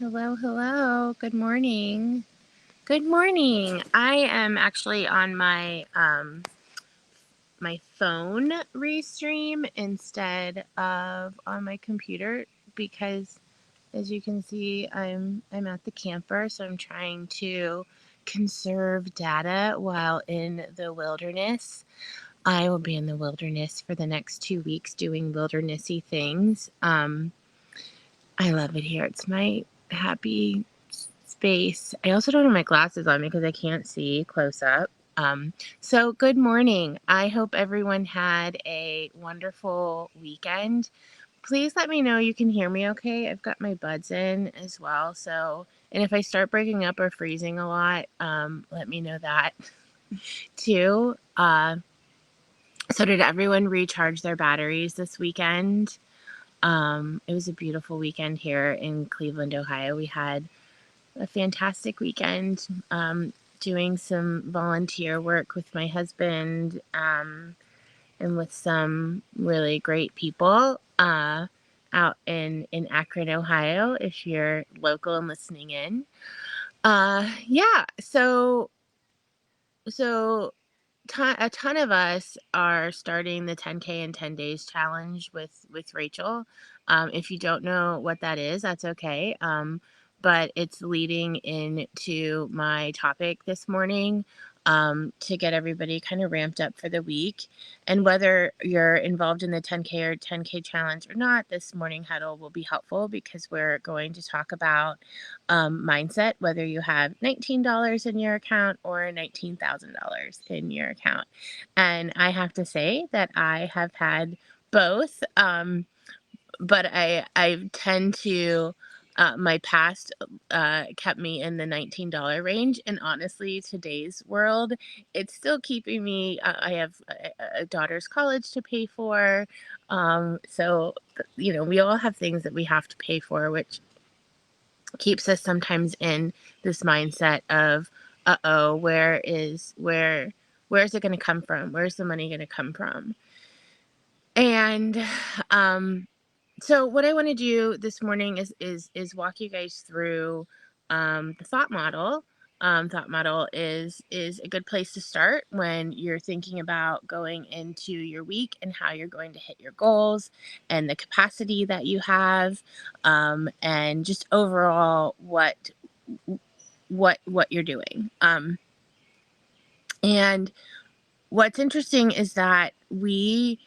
Hello, hello. Good morning. Good morning. I am actually on my phone restream instead of on my computer because as you can see, I'm at the camper, so I'm trying to conserve data while in the wilderness. I will be in the wilderness for the next 2 weeks doing wildernessy things. I love it here. It's my happy space. I also don't have my glasses on because I can't see close up. So, good morning. I hope everyone had a wonderful weekend. Please let me know you can hear me okay. I've got my buds in as well. So, and if I start breaking up or freezing a lot, let me know that too. So, did everyone recharge their batteries this weekend? It was a beautiful weekend here in Cleveland, Ohio. We had a fantastic weekend doing some volunteer work with my husband and with some really great people out in Akron, Ohio, if you're local and listening in. Yeah, so a ton of us are starting the 10K in 10 days challenge with Rachel. If you don't know what that is, that's okay. But it's leading into my topic this morning to get everybody kind of ramped up for the week. And whether you're involved in the 10K or 10K challenge or not, this morning huddle will be helpful because we're going to talk about mindset, whether you have $19 in your account or $19,000 in your account. And I have to say that I have had both, but I tend to. My past kept me in the $19 range, and honestly, today's world, it's still keeping me. I have a daughter's college to pay for, so we all have things that we have to pay for, which keeps us sometimes in this mindset of uh-oh, where's it going to come from, where's the money going to come from? And so what I want to do this morning is walk you guys through the thought model. Thought model is a good place to start when you're thinking about going into your week and how you're going to hit your goals and the capacity that you have, and just overall what you're doing. And what's interesting is that we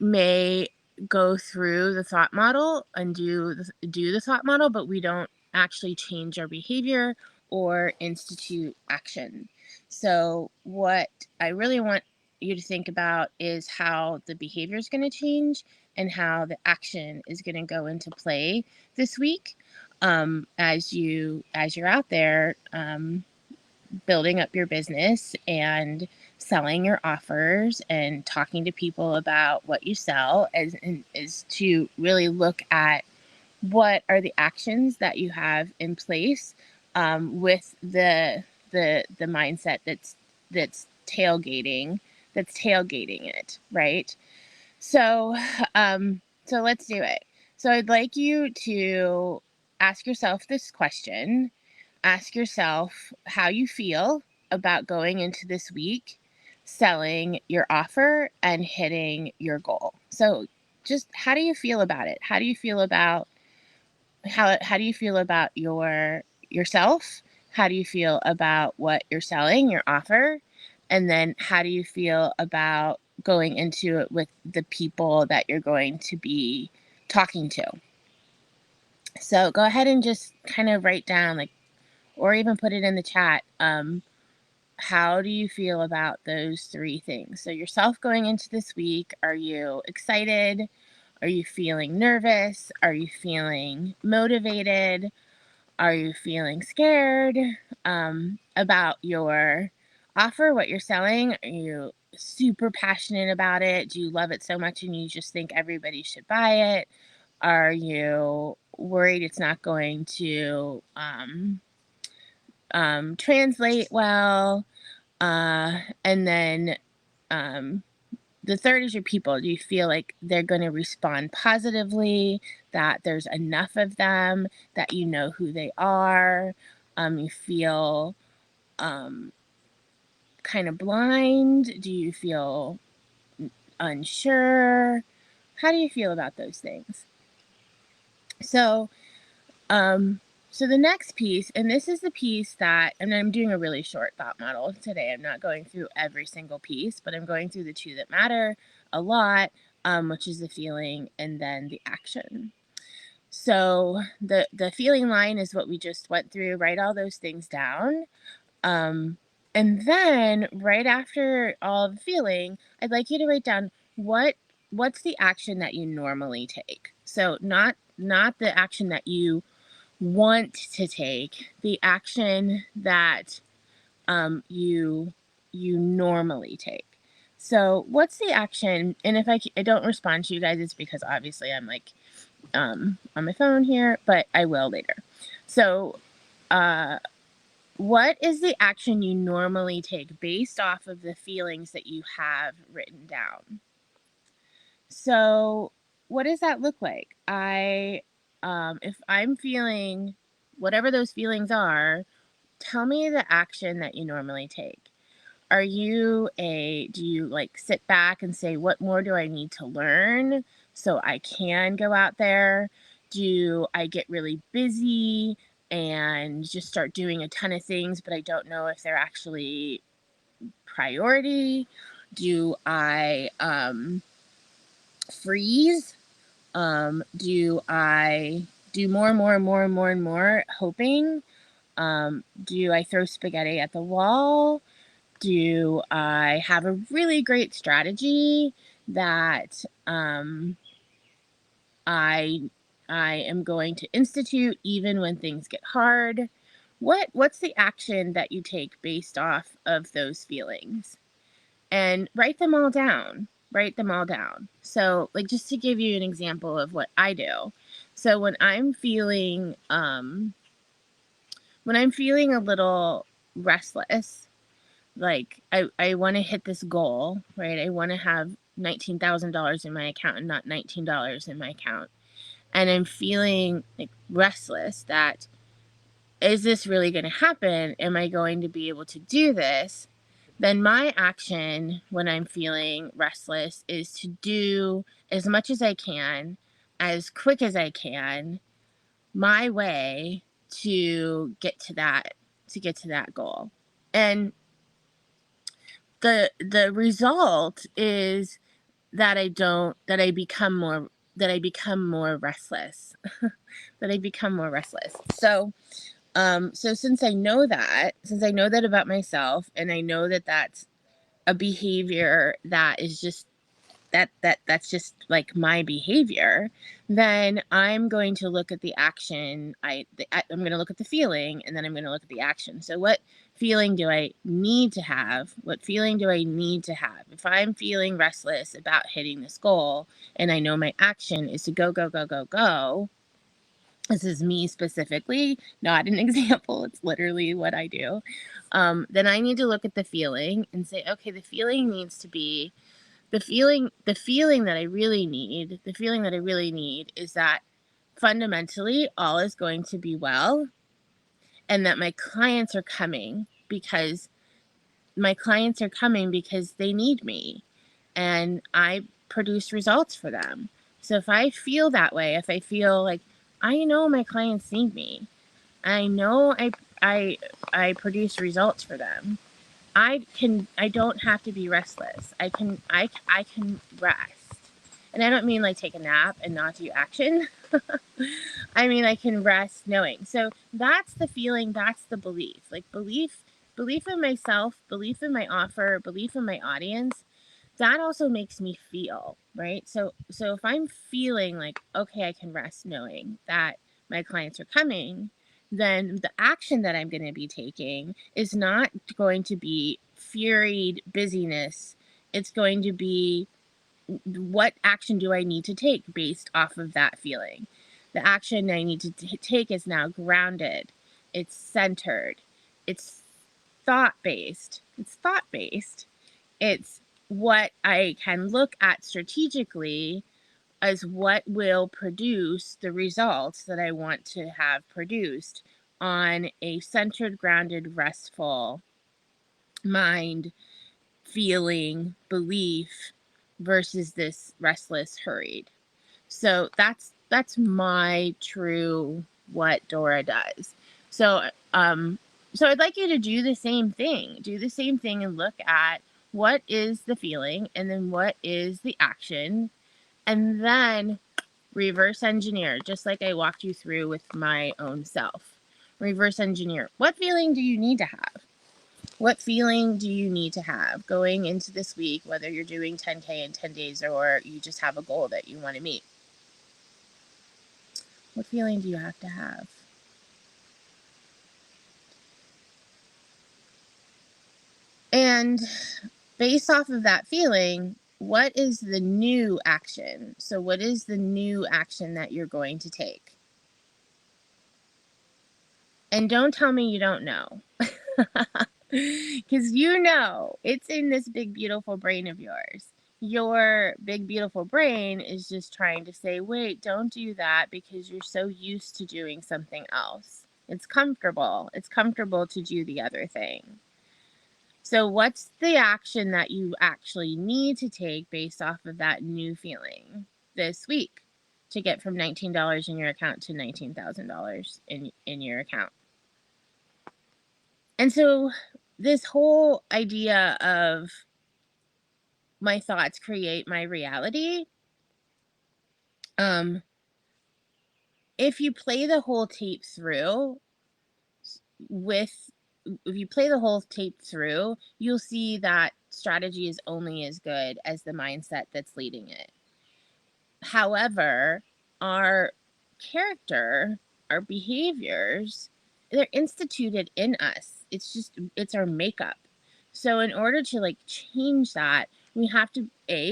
may go through the thought model and do the thought model, but we don't actually change our behavior or institute action. So what I really want you to think about is how the behavior is going to change and how the action is going to go into play this week, as you're out there building up your business and selling your offers and talking to people about what you sell is to really look at what are the actions that you have in place, with the mindset that's tailgating it, right? So so let's do it. So I'd like you to ask yourself this question. Ask yourself how you feel about going into this week, selling your offer and hitting your goal. So just how do you feel about it? How do you feel about how do you feel about yourself? How do you feel about what you're selling, your offer? And then how do you feel about going into it with the people that you're going to be talking to? So go ahead and just kind of write down, like, or even put it in the chat. How do you feel about those three things? So yourself going into this week, are you excited? Are you feeling nervous? Are you feeling motivated? Are you feeling scared about your offer, what you're selling? Are you super passionate about it? Do you love it so much and you just think everybody should buy it? Are you worried it's not going to translate well? And then the third is your people. Do you feel like they're going to respond positively, that there's enough of them, that you know who they are? You feel kind of blind? Do you feel unsure? How do you feel about those things? So, so the next piece, and this is the piece that, and I'm doing a really short thought model today. I'm not going through every single piece, but I'm going through the two that matter a lot, which is the feeling and then the action. So the feeling line is what we just went through. Write all those things down. And then right after all the feeling, I'd like you to write down what's the action that you normally take. So not the action that you want to take, the action that you normally take. So what's the action? And if I don't respond to you guys, it's because obviously I'm like on my phone here, but I will later. So what is the action you normally take based off of the feelings that you have written down? So what does that look like? If I'm feeling whatever those feelings are, tell me the action that you normally take. Do you like sit back and say, what more do I need to learn so I can go out there? Do I get really busy and just start doing a ton of things, but I don't know if they're actually priority? Do I freeze? Do I do more and more and more and more and more hoping? Do I throw spaghetti at the wall? Do I have a really great strategy that I am going to institute even when things get hard? What's the action that you take based off of those feelings? And write them all down. Write them all down. So, like, just to give you an example of what I do. So when I'm feeling a little restless, like I want to hit this goal, right? I want to have $19,000 in my account and not $19 in my account. And I'm feeling like restless that, is this really going to happen? Am I going to be able to do this? Then my action when I'm feeling restless is to do as much as I can, as quick as I can, my way to get to that goal. And the result is that I become more restless. That I become more restless. So since I know that about myself, and I know that that's a behavior that is just that's just like my behavior, then I'm going to look at the action. I'm going to look at the feeling, and then I'm going to look at the action. So what feeling do I need to have? What feeling do I need to have? If I'm feeling restless about hitting this goal, and I know my action is to go, go, go, go, go. This is me specifically, not an example. It's literally what I do. Then I need to look at the feeling and say, okay, the feeling needs to be the feeling that I really need, is that fundamentally all is going to be well, and that my clients are coming because they need me, and I produce results for them. So if I feel that way, if I feel like I know my clients need me, I know I produce results for them, I don't have to be restless. I can rest. And I don't mean like take a nap and not do action. I mean I can rest knowing. So that's the feeling, that's the belief. Like belief in myself, belief in my offer, belief in my audience. That also makes me feel, right? So if I'm feeling like, okay, I can rest knowing that my clients are coming, then the action that I'm going to be taking is not going to be furied busyness. It's going to be, what action do I need to take based off of that feeling? The action I need to take is now grounded. It's centered. It's thought based. It's what I can look at strategically as what will produce the results that I want to have produced on a centered, grounded, restful mind, feeling, belief versus this restless, hurried. So that's my true what Dora does. So so I'd like you to do the same thing. Do the same thing and look at what is the feeling and then what is the action, and then reverse engineer, just like I walked you through with my own self. Reverse engineer. What feeling do you need to have? What feeling do you need to have going into this week, whether you're doing 10K in 10 days or you just have a goal that you want to meet? What feeling do you have to have? And based off of that feeling, what is the new action? So, what is the new action that you're going to take? And don't tell me you don't know. Because you know it's in this big, beautiful brain of yours. Your big, beautiful brain is just trying to say, wait, don't do that because you're so used to doing something else. It's comfortable. It's comfortable to do the other thing. So, what's the action that you actually need to take based off of that new feeling this week to get from $19 in your account to $19,000 in your account? And so, this whole idea of my thoughts create my reality, if you play the whole tape through, with if you play the whole tape through, you'll see that strategy is only as good as the mindset that's leading it. However, our character, our behaviors, they're instituted in us. It's our makeup. So in order to like change that, we have to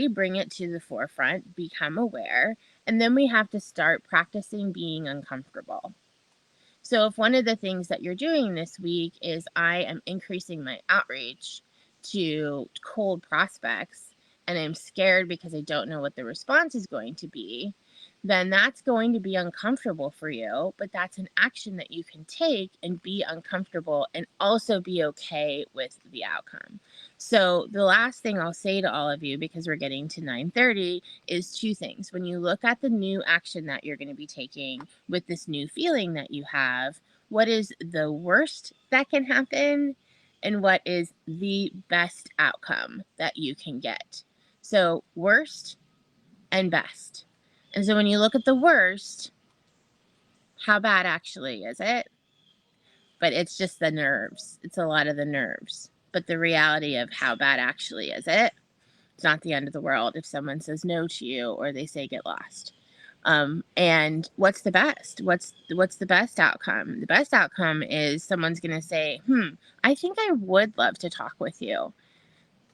bring it to the forefront, become aware, and then we have to start practicing being uncomfortable. So if one of the things that you're doing this week is I am increasing my outreach to cold prospects and I'm scared because I don't know what the response is going to be, then that's going to be uncomfortable for you, but that's an action that you can take and be uncomfortable and also be okay with the outcome. So the last thing I'll say to all of you, because we're getting to 9:30, is two things. When you look at the new action that you're going to be taking with this new feeling that you have, what is the worst that can happen and what is the best outcome that you can get? So worst and best. And so when you look at the worst, how bad actually is it? But it's just the nerves. It's a lot of the nerves. But the reality of how bad actually is it, it's not the end of the world if someone says no to you or they say get lost. And what's the best? What's the best outcome? The best outcome is someone's going to say, I think I would love to talk with you.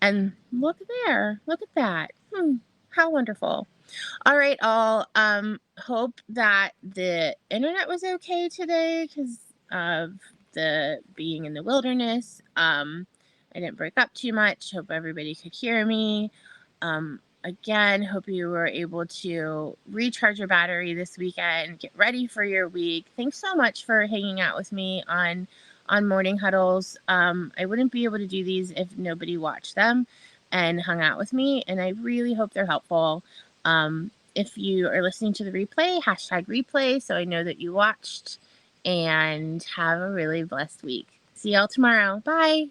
And look there. Look at that. How wonderful. All right, all. Hope that the internet was okay today because of the being in the wilderness. I didn't break up too much. Hope everybody could hear me. Again, hope you were able to recharge your battery this weekend, get ready for your week. Thanks so much for hanging out with me on morning huddles. I wouldn't be able to do these if nobody watched them and hung out with me, and I really hope they're helpful. If you are listening to the replay, #replay, so I know that you watched, and have a really blessed week. See y'all tomorrow. Bye.